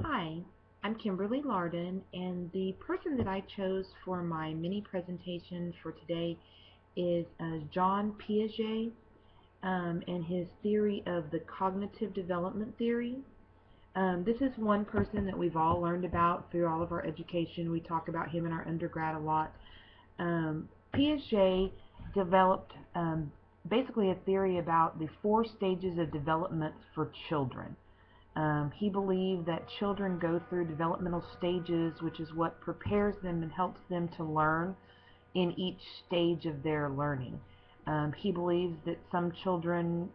Hi, I'm Kimberly Lardon, and the person that I chose for my mini presentation for today is John Piaget and his theory of the cognitive development theory. This is one person that we've all learned about through all of our education. We talk about him in our undergrad a lot. Piaget developed basically a theory about the four stages of development for children. He believed that children go through developmental stages, which is what prepares them and helps them to learn in each stage of their learning. He believes that some children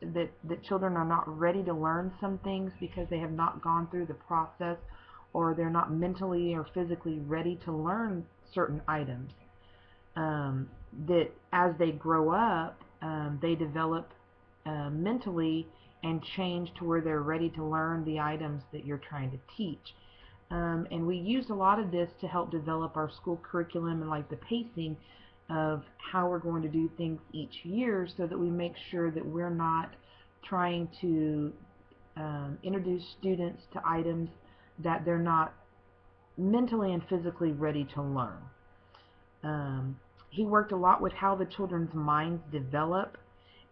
that children are not ready to learn some things because they have not gone through the process, or they're not mentally or physically ready to learn certain items. That as they grow up, they develop mentally and change to where they're ready to learn the items that you're trying to teach. And we use a lot of this to help develop our school curriculum and like the pacing of how we're going to do things each year, so that we make sure that we're not trying to introduce students to items that they're not mentally and physically ready to learn. He worked a lot with how the children's minds develop,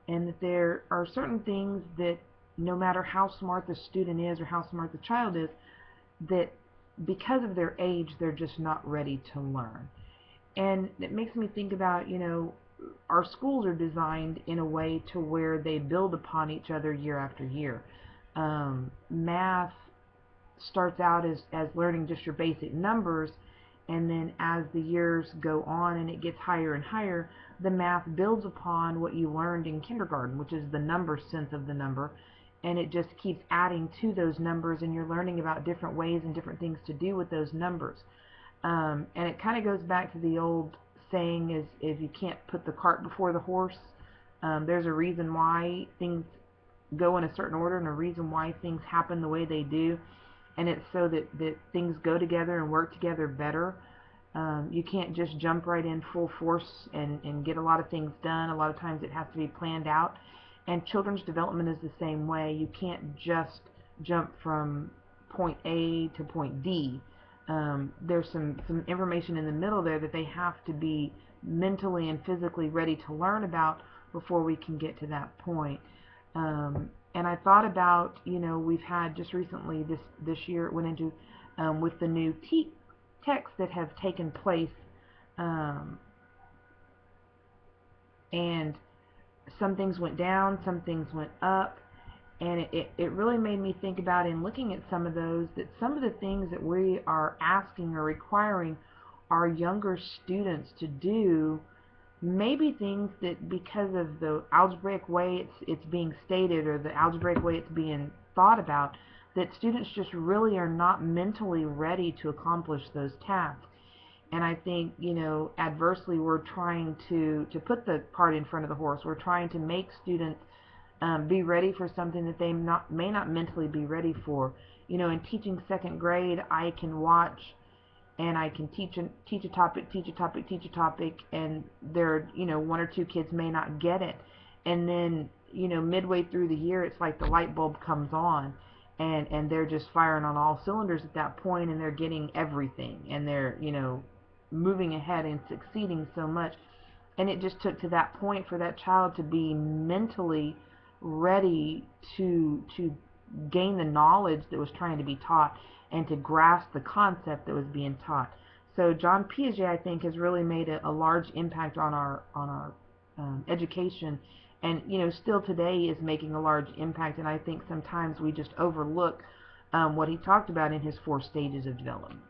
and that there are certain things that no matter how smart the student is or how smart the child is, that because of their age, they're just not ready to learn. And it makes me think about, our schools are designed in a way to where they build upon each other year after year. Math starts out as learning just your basic numbers, and then as the years go on and it gets higher and higher, the math builds upon what you learned in kindergarten, which is the number sense of the number, and it just keeps adding to those numbers, and you're learning about different ways and different things to do with those numbers. And it kind of goes back to the old saying, is if you can't put the cart before the horse, there's a reason why things go in a certain order and a reason why things happen the way they do, and it's so that things go together and work together better. You can't just jump right in full force and get a lot of things done. A lot of times it has to be planned out, and children's development is the same way. You can't just jump from point A to point D. There's some information in the middle there that they have to be mentally and physically ready to learn about before we can get to that point. And I thought about, we've had just recently this year it went into with the new texts that have taken place, and some things went down, some things went up, and it really made me think about, in looking at some of those, that some of the things that we are asking or requiring our younger students to do maybe things that, because of the algebraic way it's being stated, or the algebraic way it's being thought about, that students just really are not mentally ready to accomplish those tasks. And I think, adversely, we're trying to put the cart in front of the horse. We're trying to make students be ready for something that they may not mentally be ready for. In teaching second grade, I can watch and I can teach a topic, and there, one or two kids may not get it, and then, midway through the year, it's like the light bulb comes on, and they're just firing on all cylinders at that point, and they're getting everything, and they're, moving ahead and succeeding so much. And it just took to that point for that child to be mentally ready to gain the knowledge that was trying to be taught, and to grasp the concept that was being taught. So John Piaget, I think, has really made a large impact on our education, and still today is making a large impact. And I think sometimes we just overlook what he talked about in his four stages of development.